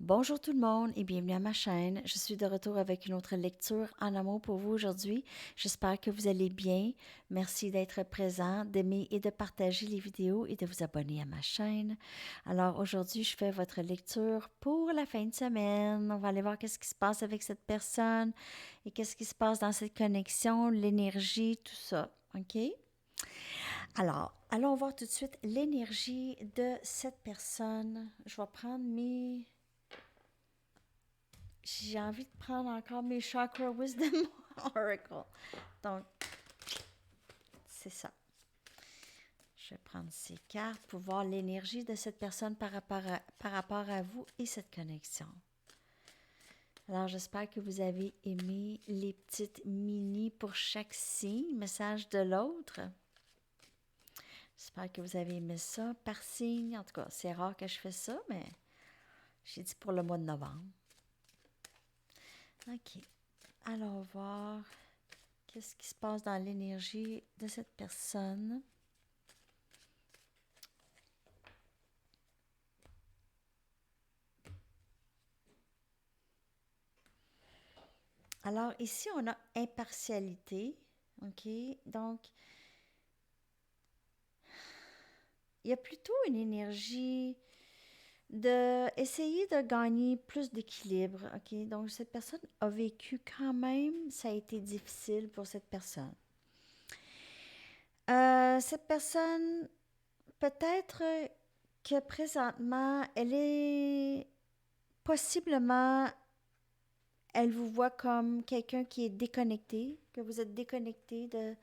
Bonjour tout le monde et bienvenue à ma chaîne. Je suis de retour avec une autre lecture en amour pour vous aujourd'hui. J'espère que vous allez bien. Merci d'être présent, d'aimer et de partager les vidéos et de vous abonner à ma chaîne. Alors aujourd'hui, je fais votre lecture pour la fin de semaine. On va aller voir qu'est-ce qui se passe avec cette personne et qu'est-ce qui se passe dans cette connexion, l'énergie, tout ça. OK? Alors, allons voir tout de suite l'énergie de cette personne. Je vais prendre mes... J'ai envie de prendre encore mes Chakra Wisdom Oracle. Donc, c'est ça. Je vais prendre ces cartes pour voir l'énergie de cette personne par rapport à vous et cette connexion. Alors, j'espère que vous avez aimé les petites mini pour chaque signe, message de l'autre. J'espère que vous avez aimé ça par signe. En tout cas, c'est rare que je fais ça, mais j'ai dit pour le mois de novembre. OK. Allons voir qu'est-ce qui se passe dans l'énergie de cette personne. Alors, ici, on a impartialité. OK? Donc, il y a plutôt une énergie d'essayer de gagner plus d'équilibre. OK? Donc, cette personne a vécu quand même, ça a été difficile pour cette personne. Cette personne, peut-être que présentement, elle est possiblement, elle vous voit comme quelqu'un qui est déconnecté, que vous êtes déconnecté de,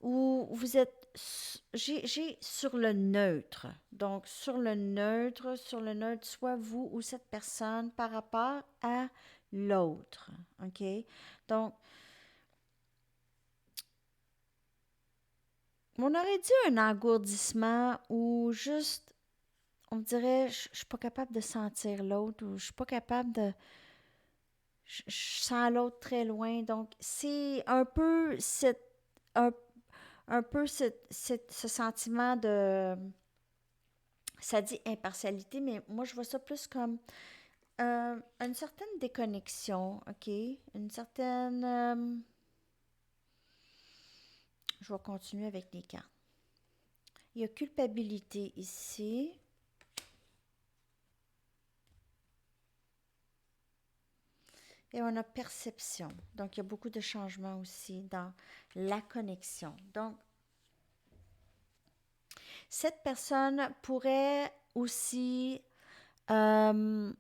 ou vous êtes, j'ai sur le neutre. Donc, sur le neutre, soit vous ou cette personne par rapport à l'autre. OK? Donc, on aurait dit un engourdissement ou juste, on dirait, je suis pas capable de sentir l'autre ou je suis pas capable de, je sens l'autre très loin. Donc, c'est un peu un peu ce sentiment de, ça dit impartialité, mais moi je vois ça plus comme une certaine déconnexion, OK? Une certaine... je vais continuer avec les cartes. Il y a culpabilité ici. Et on a perception. Donc, il y a beaucoup de changements aussi dans la connexion. Donc, cette personne pourrait aussi sentir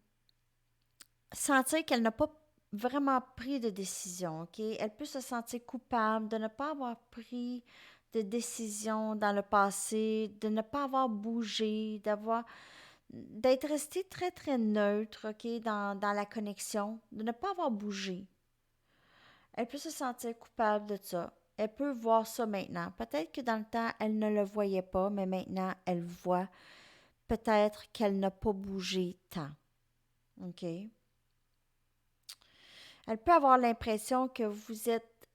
qu'elle n'a pas vraiment pris de décision, OK? Elle peut se sentir coupable de ne pas avoir pris de décision dans le passé, de ne pas avoir bougé, d'être resté très, très neutre, OK, dans la connexion, de ne pas avoir bougé. Elle peut se sentir coupable de ça. Elle peut voir ça maintenant. Peut-être que dans le temps, elle ne le voyait pas, mais maintenant, elle voit peut-être qu'elle n'a pas bougé tant. OK? Elle peut avoir l'impression que vous êtes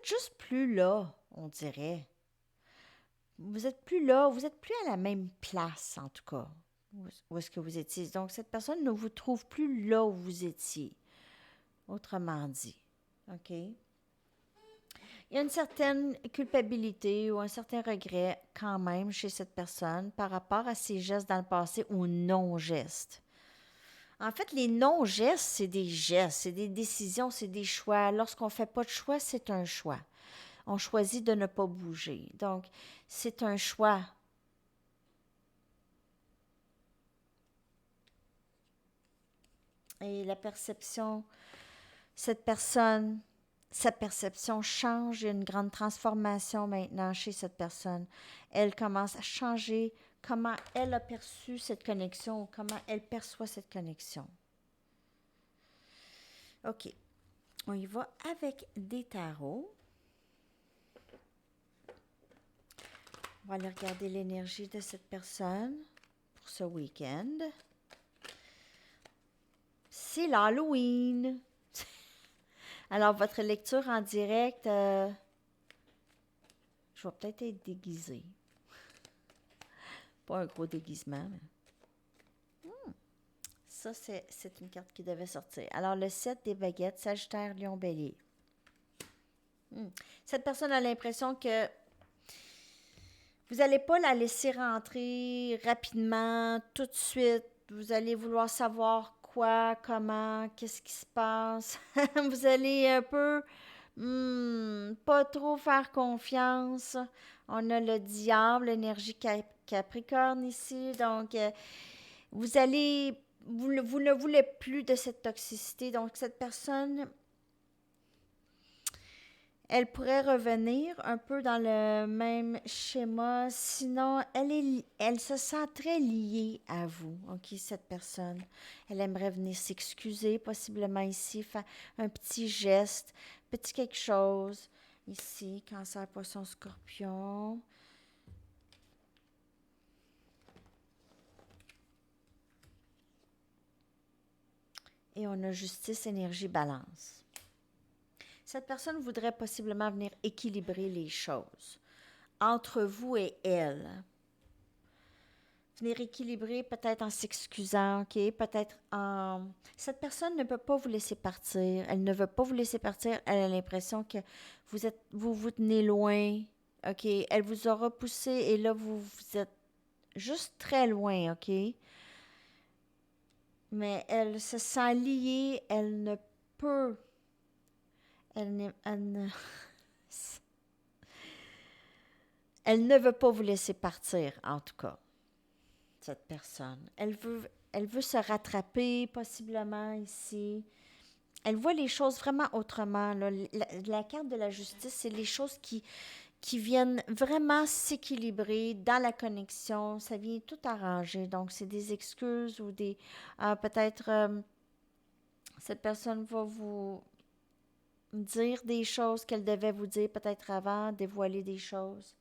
juste plus là, on dirait. Vous êtes plus là, vous êtes plus à la même place, en tout cas, où est-ce que vous étiez. Donc, cette personne ne vous trouve plus là où vous étiez, autrement dit. OK? Il y a une certaine culpabilité ou un certain regret quand même chez cette personne par rapport à ses gestes dans le passé ou non-gestes. En fait, les non-gestes, c'est des gestes, c'est des décisions, c'est des choix. Lorsqu'on ne fait pas de choix, c'est un choix. On choisit de ne pas bouger. Donc, c'est un choix. Et la perception, cette personne, sa perception change. Il y a une grande transformation maintenant chez cette personne. Elle commence à changer comment elle a perçu cette connexion ou comment elle perçoit cette connexion. OK. On y va avec des tarots. On va aller regarder l'énergie de cette personne pour ce week-end. C'est l'Halloween. Alors, votre lecture en direct, je vais peut-être être déguisée. Pas un gros déguisement, mais... Ça, c'est une carte qui devait sortir. Alors, le 7 des baguettes, Sagittaire, Lion, Bélier. Cette personne a l'impression que vous n'allez pas la laisser rentrer rapidement, tout de suite. Vous allez vouloir savoir quoi, comment, qu'est-ce qui se passe. Vous allez un peu pas trop faire confiance. On a le diable, l'énergie Capricorne ici. Donc, vous allez, vous ne voulez plus de cette toxicité. Donc, cette personne, elle pourrait revenir un peu dans le même schéma. Sinon, elle se sent très liée à vous, OK, cette personne. Elle aimerait venir s'excuser, possiblement ici, faire un petit geste, petit quelque chose. Ici, Cancer, Poisson, Scorpion. Et on a Justice, Énergie, Balance. Cette personne voudrait possiblement venir équilibrer les choses entre vous et elle. Venir équilibrer peut-être en s'excusant, OK? Peut-être en... Cette personne ne peut pas vous laisser partir. Elle ne veut pas vous laisser partir. Elle a l'impression que vous tenez loin, OK? Elle vous aura poussé et là, vous êtes juste très loin, OK? Mais elle se sent liée. Elle ne peut... Elle ne veut pas vous laisser partir, en tout cas, cette personne. Elle veut se rattraper, possiblement, ici. Elle voit les choses vraiment autrement. Là. La carte de la justice, c'est les choses qui viennent vraiment s'équilibrer dans la connexion. Ça vient tout arranger. Donc, c'est des excuses ou des... peut-être, cette personne va vous dire des choses qu'elle devait vous dire peut-être avant, dévoiler des choses.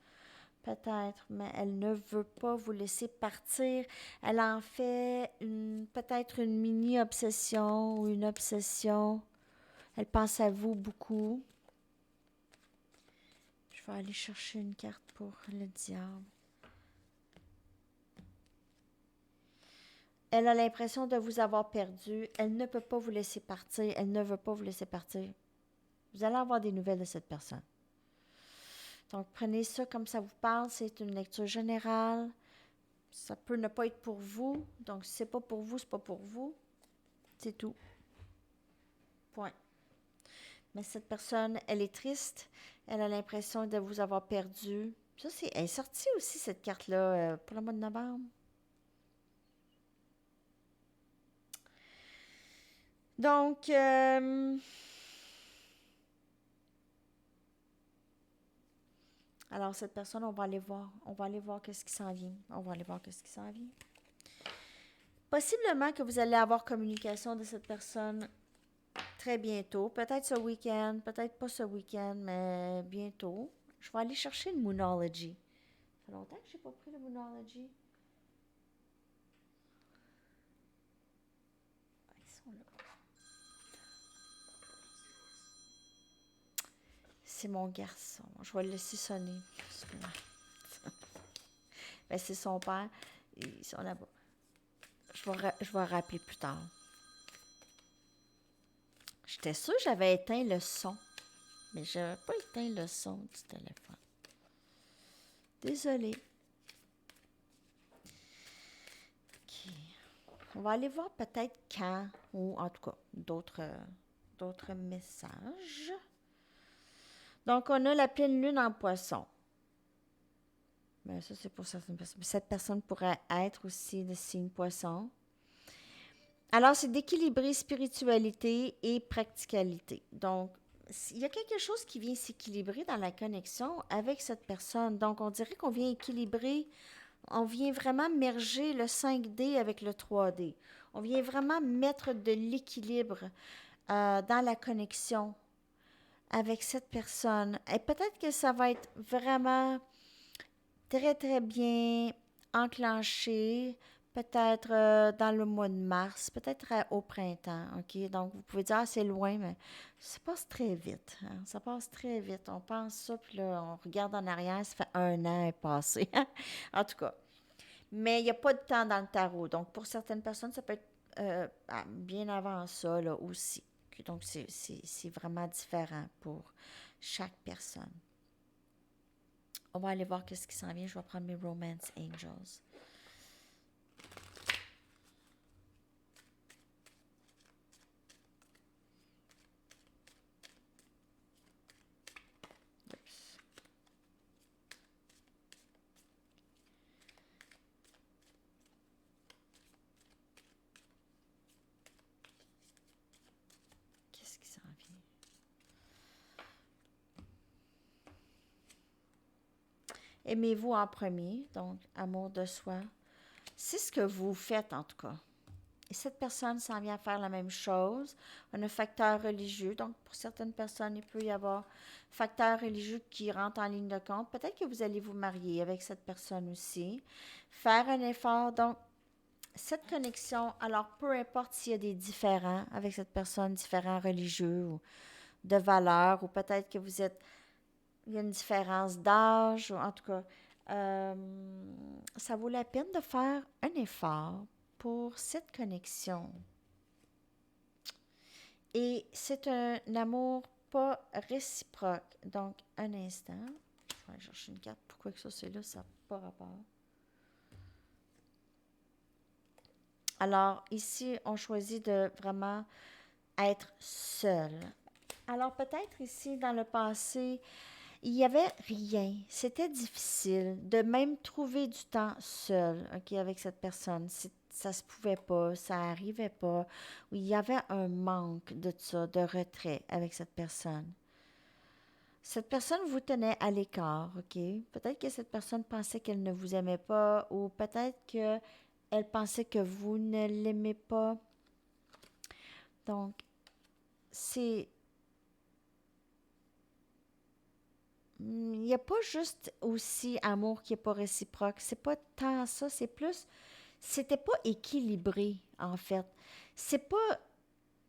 Peut-être, mais elle ne veut pas vous laisser partir. Elle en fait peut-être une mini-obsession ou une obsession. Elle pense à vous beaucoup. Je vais aller chercher une carte pour le diable. Elle a l'impression de vous avoir perdu. Elle ne peut pas vous laisser partir. Elle ne veut pas vous laisser partir. Vous allez avoir des nouvelles de cette personne. Donc, prenez ça comme ça vous parle. C'est une lecture générale. Ça peut ne pas être pour vous. Donc, si c'est pas pour vous, c'est pas pour vous. C'est tout. Point. Mais cette personne, elle est triste. Elle a l'impression de vous avoir perdu. Ça, elle est sortie aussi, cette carte-là, pour le mois de novembre. Donc, alors, cette personne, on va aller voir. On va aller voir qu'est-ce qui s'en vient. On va aller voir qu'est-ce qui s'en vient. Possiblement que vous allez avoir communication de cette personne très bientôt. Peut-être ce week-end, peut-être pas ce week-end, mais bientôt. Je vais aller chercher le Moonology. Ça fait longtemps que je n'ai pas pris le Moonology. Ils sont là. C'est mon garçon. Je vais le laisser sonner. Ben, c'est son père. Ils sont là-bas. Je vais rappeler plus tard. J'étais sûre que j'avais éteint le son. Mais je n'avais pas éteint le son du téléphone. Désolée. OK. On va aller voir peut-être quand, ou en tout cas, d'autres messages. Donc, on a la pleine lune en poisson. Ben, ça, c'est pour certaines personnes. Cette personne pourrait être aussi de signe poisson. Alors, c'est d'équilibrer spiritualité et practicalité. Donc, il y a quelque chose qui vient s'équilibrer dans la connexion avec cette personne. Donc, on dirait qu'on vient équilibrer, on vient vraiment merger le 5D avec le 3D. On vient vraiment mettre de l'équilibre dans la connexion avec cette personne. Et peut-être que ça va être vraiment très, très bien enclenché, peut-être dans le mois de mars, peut-être au printemps, OK? Donc, vous pouvez dire, ah, c'est loin, mais ça passe très vite. Hein? Ça passe très vite. On pense ça, puis là, on regarde en arrière, ça fait 1 an est passé. En tout cas. Mais il n'y a pas de temps dans le tarot. Donc, pour certaines personnes, ça peut être bien avant ça, là, aussi. Donc, c'est vraiment différent pour chaque personne. On va aller voir qu'est-ce qui s'en vient. Je vais prendre mes Romance Angels. Oups. Qu'est-ce qui s'en vient? Aimez-vous en premier, donc amour de soi. C'est ce que vous faites en tout cas. Et cette personne s'en vient faire la même chose. On a facteur religieux. Donc, pour certaines personnes, il peut y avoir facteur religieux qui rentre en ligne de compte. Peut-être que vous allez vous marier avec cette personne aussi. Faire un effort. Donc, cette connexion, alors peu importe s'il y a des différends avec cette personne, différents religieux ou de valeurs, ou peut-être que vous êtes, il y a une différence d'âge, ou en tout cas, euh, ça vaut la peine de faire un effort pour cette connexion. Et c'est un amour pas réciproque. Donc, un instant. Je vais aller chercher une carte. Pourquoi que ça, c'est là? Ça n'a pas rapport. Alors, ici, on choisit de vraiment être seul. Alors, peut-être ici, dans le passé, il n'y avait rien. C'était difficile de même trouver du temps seul, OK, avec cette personne. Ça se pouvait pas, ça arrivait pas. Il y avait un manque de ça, de retrait avec cette personne. Cette personne vous tenait à l'écart, OK? Peut-être que cette personne pensait qu'elle ne vous aimait pas ou peut-être qu'elle pensait que vous ne l'aimez pas. Donc, c'est il n'y a pas juste aussi amour qui n'est pas réciproque. C'est pas tant ça, c'est plus. C'était pas équilibré, en fait. C'est pas.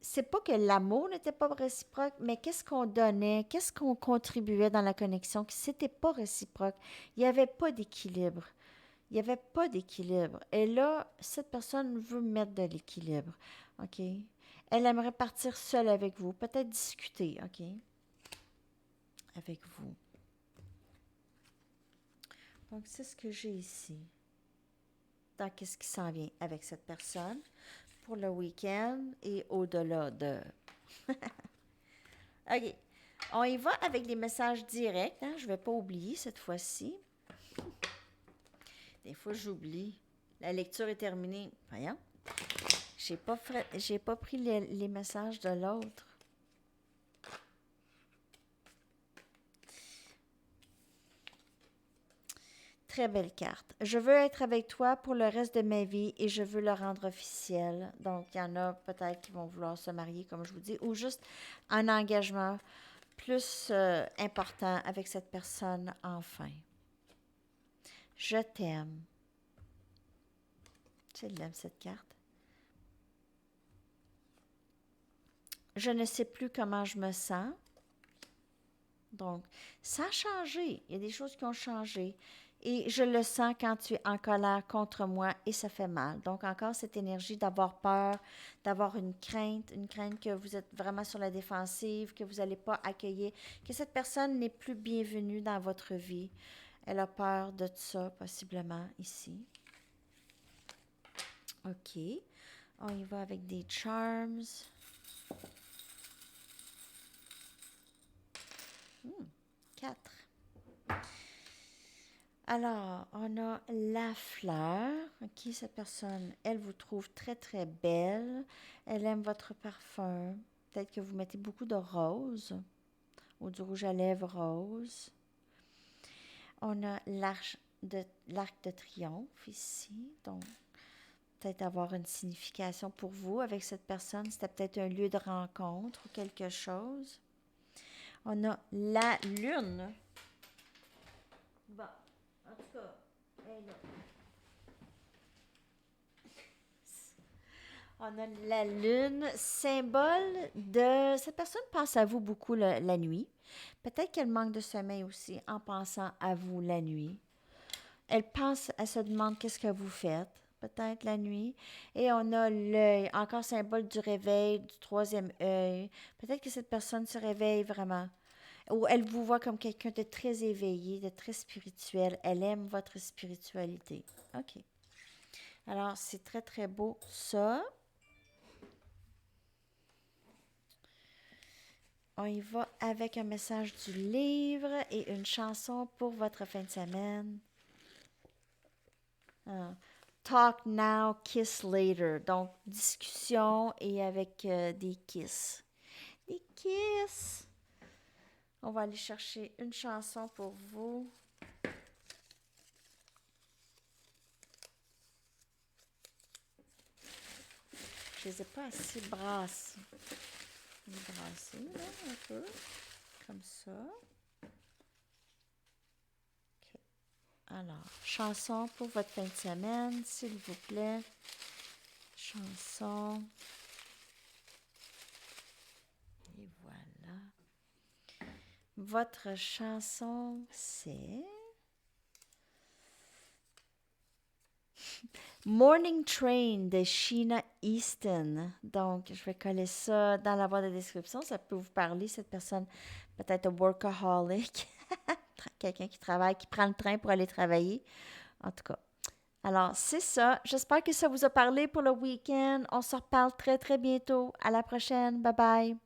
C'est pas que l'amour n'était pas réciproque, mais qu'est-ce qu'on donnait, qu'est-ce qu'on contribuait dans la connexion, que c'était pas réciproque. Il n'y avait pas d'équilibre. Il n'y avait pas d'équilibre. Et là, cette personne veut mettre de l'équilibre. OK? Elle aimerait partir seule avec vous, peut-être discuter, OK? Avec vous. Donc, c'est ce que j'ai ici. Dans qu'est-ce qui s'en vient avec cette personne pour le week-end et au-delà de. OK. On y va avec les messages directs. Hein? Je ne vais pas oublier cette fois-ci. Des fois, j'oublie. La lecture est terminée. Voyons. J'ai pas pris les messages de l'autre. Très belle carte. Je veux être avec toi pour le reste de ma vie et je veux le rendre officiel. Donc, il y en a peut-être qui vont vouloir se marier, comme je vous dis, ou juste un engagement plus important avec cette personne enfin. Je t'aime. Tu l'aimes cette carte? Je ne sais plus comment je me sens. Donc, ça a changé. Il y a des choses qui ont changé. Et je le sens quand tu es en colère contre moi et ça fait mal. Donc, encore cette énergie d'avoir peur, d'avoir une crainte que vous êtes vraiment sur la défensive, que vous n'allez pas accueillir, que cette personne n'est plus bienvenue dans votre vie. Elle a peur de ça, possiblement, ici. OK. On y va avec des charms. 4. Alors, on a la fleur. OK, cette personne, elle vous trouve très, très belle. Elle aime votre parfum. Peut-être que vous mettez beaucoup de rose ou du rouge à lèvres rose. On a l'arc de triomphe ici. Donc, peut-être avoir une signification pour vous avec cette personne. C'était peut-être un lieu de rencontre ou quelque chose. On a la lune. Bon, en tout cas, elle là. On a la lune, symbole de... Cette personne pense à vous beaucoup la nuit. Peut-être qu'elle manque de sommeil aussi en pensant à vous la nuit. Elle pense, elle se demande qu'est-ce que vous faites, peut-être la nuit. Et on a l'œil, encore symbole du réveil, du troisième œil. Peut-être que cette personne se réveille vraiment. Ou elle vous voit comme quelqu'un de très éveillé, de très spirituel. Elle aime votre spiritualité. OK. Alors, c'est très, très beau, ça. On y va avec un message du livre et une chanson pour votre fin de semaine. Ah. Talk now, kiss later. Donc, discussion et avec des kiss. Des kiss. On va aller chercher une chanson pour vous. Je les ai pas assez brassés. Brasser, là, un peu. Comme ça. OK. Alors, chanson pour votre fin de semaine, s'il vous plaît. Chanson. Et voilà. Votre chanson, c'est Morning Train de Sheena Easton. Donc, je vais coller ça dans la boîte de description. Ça peut vous parler, cette personne, peut-être un workaholic, quelqu'un qui travaille, qui prend le train pour aller travailler. En tout cas. Alors, c'est ça. J'espère que ça vous a parlé pour le week-end. On se reparle très, très bientôt. À la prochaine. Bye bye.